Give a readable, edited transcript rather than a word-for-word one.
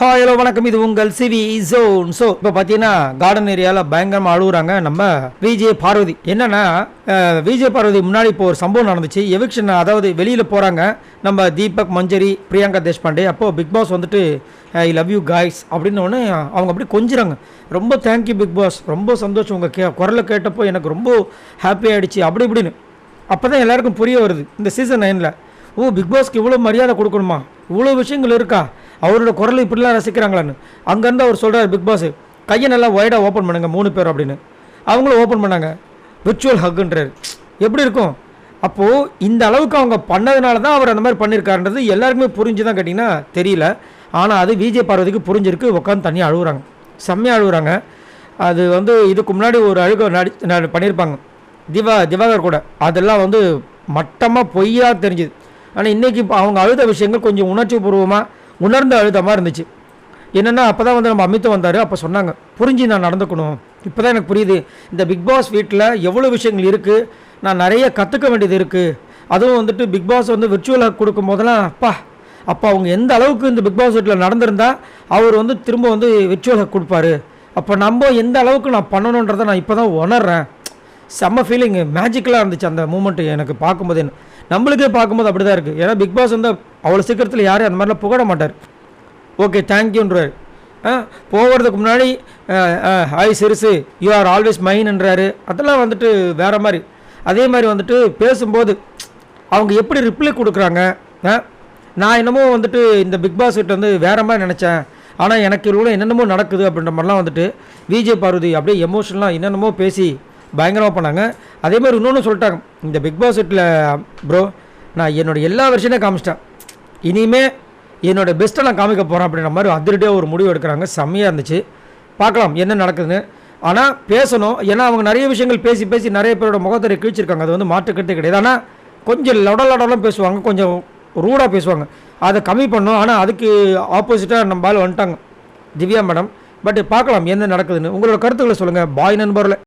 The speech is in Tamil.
ஹாய் ஹலோ வணக்கம், இது உங்கள் சிவி ஜோன். ஸோ இப்போ பார்த்தீங்கன்னா கார்டன் ஏரியாவில் பயங்கரமாக அழுகுறாங்க நம்ம விஜய் பார்வதி. என்னன்னா விஜய் பார்வதி முன்னாடி இப்போ ஒரு சம்பவம் நடந்துச்சு. எவிக்ஷன், அதாவது வெளியில் போகிறாங்க நம்ம தீபக், மஞ்சரி, பிரியங்கா தேஷ்பாண்டே. அப்போது பிக் பாஸ் வந்துட்டு ஐ லவ் யூ காய்ஸ் அப்படின்னு ஒன்று அவங்க அப்படி கொஞ்சிறாங்க. ரொம்ப தேங்க்யூ பிக் பாஸ், ரொம்ப சந்தோஷம், உங்கள் குரலை கேட்டப்போ எனக்கு ரொம்ப ஹாப்பி ஆகிடுச்சு அப்படி இப்படின்னு. அப்போ தான் எல்லாருக்கும் புரிய வருது இந்த சீசன் 9ல், ஓ பிக் பாஸ்க்கு இவ்வளோ மரியாதை கொடுக்கணுமா, இவ்வளோ விஷயங்கள் இருக்கா, அவரோட குரல் இப்படிலாம் ரசிக்கிறாங்களான்னு. அங்கேருந்து அவர் சொல்கிறார், பிக் பாஸ் கையை நல்லா ஒய்டாக ஓப்பன் பண்ணுங்கள் 3 பேர் அப்படின்னு. அவங்களும் ஓப்பன் பண்ணாங்க, விர்ச்சுவல் ஹக்குன்றார். எப்படி இருக்கும்? அப்போது இந்த அளவுக்கு அவங்க பண்ணதுனால தான் அவர் அந்த மாதிரி பண்ணியிருக்காருன்றது எல்லாருக்குமே புரிஞ்சு தான் கேட்டிங்கன்னா தெரியல. ஆனால் அது விஜய் பார்வதிக்கு புரிஞ்சிருக்கு. உட்காந்து தனியாக அழுகுறாங்க, செம்மையாக அழுகுறாங்க. அது வந்து இதுக்கு முன்னாடி ஒரு அழுக பண்ணியிருப்பாங்க திவாகர் கூட, அதெல்லாம் வந்து மட்டமாக பொய்யாக தெரிஞ்சுது. ஆனால் இன்றைக்கி அவங்க அழுத விஷயங்கள் கொஞ்சம் உணர்ச்சி பூர்வமாக உணர்ந்து அழுத மாதிரி இருந்துச்சு. என்னென்னா அப்போ தான் வந்து நம்ம அமித்தும் வந்தார், அப்போ சொன்னாங்க புரிஞ்சு நான் நடந்துக்கணும். இப்போ தான் எனக்கு புரியுது இந்த பிக் பாஸ் வீட்டில் எவ்வளோ விஷயங்கள் இருக்குது, நான் நிறைய கற்றுக்க வேண்டியது இருக்குது. அதுவும் வந்துட்டு பிக் பாஸ் வந்து விர்ச்சுவலாக கொடுக்கும் போதெல்லாம் அப்போ அவங்க எந்த அளவுக்கு இந்த பிக் பாஸ் வீட்டில் நடந்திருந்தால் அவர் வந்து திரும்ப வந்து விர்ச்சுவலாக கொடுப்பாரு. அப்போ நம்ம எந்த அளவுக்கு நான் பண்ணணுன்றதை நான் இப்போ தான் உணர்றேன். செம்ம ஃபீலிங்கு, மேஜிக்கலாக இருந்துச்சு அந்த மூமெண்ட்டு எனக்கு பார்க்கும்போது. நம்மளுக்கே பார்க்கும்போது அப்படி தான் இருக்குது. ஏன்னா பிக் பாஸ் வந்து அவ்வளோ சீக்கிரத்தில் யாரும் அந்த மாதிரிலாம் புகழ மாட்டார். ஓகே தேங்க்யூன்றார். போகிறதுக்கு முன்னாடி ஹாய் சிறுசு யூ ஆர் ஆல்வேஸ் மைன்ன்றாரு. அதெல்லாம் வந்துட்டு வேறு மாதிரி. அதே மாதிரி வந்துட்டு பேசும்போது அவங்க எப்படி ரிப்ளை கொடுக்குறாங்க. நான் என்னமோ வந்துட்டு இந்த பிக் பாஸ் கிட்ட வந்து வேறு மாதிரி நினச்சேன், ஆனால் எனக்கு இவ்வளோ என்னென்னமோ நடக்குது அப்படின்ற மாதிரிலாம் வந்துட்டு விஜய் பார்வதி அப்படியே எமோஷனலாக என்னென்னமோ பேசி பயங்கரமாக பண்ணாங்க. அதே மாதிரி இன்னொன்று சொல்லிட்டாங்க, இந்த பிக் பாஸ் வீட்டில் ப்ரோ நான் என்னோடய எல்லா வருஷனையும் காமிச்சிட்டேன், இனிமே என்னோடய பெஸ்ட்டை நான் காமிக்க போகிறேன் அப்படின்ற மாதிரி அதிரடியாக ஒரு முடிவு எடுக்கிறாங்க. செம்மையாக இருந்துச்சு. பார்க்கலாம் என்ன நடக்குதுன்னு. ஆனால் பேசணும், ஏன்னா அவங்க நிறைய விஷயங்கள் பேசி நிறைய பேரோட முகத்தை கிழிச்சிருக்காங்க. அது வந்து மாற்றுக்கிறதே கிடையாது. ஆனால் கொஞ்சம் லொடலாம் பேசுவாங்க, கொஞ்சம் ரூடாக பேசுவாங்க, அதை கம்மி பண்ணணும். ஆனால் அதுக்கு ஆப்போசிட்டாக நம்ம ஆள் வந்துட்டாங்க திவ்யா மேடம். பட் பார்க்கலாம் என்ன நடக்குதுன்னு. உங்களோட கருத்துக்களை சொல்லுங்கள். பாய் நண்பர்களே.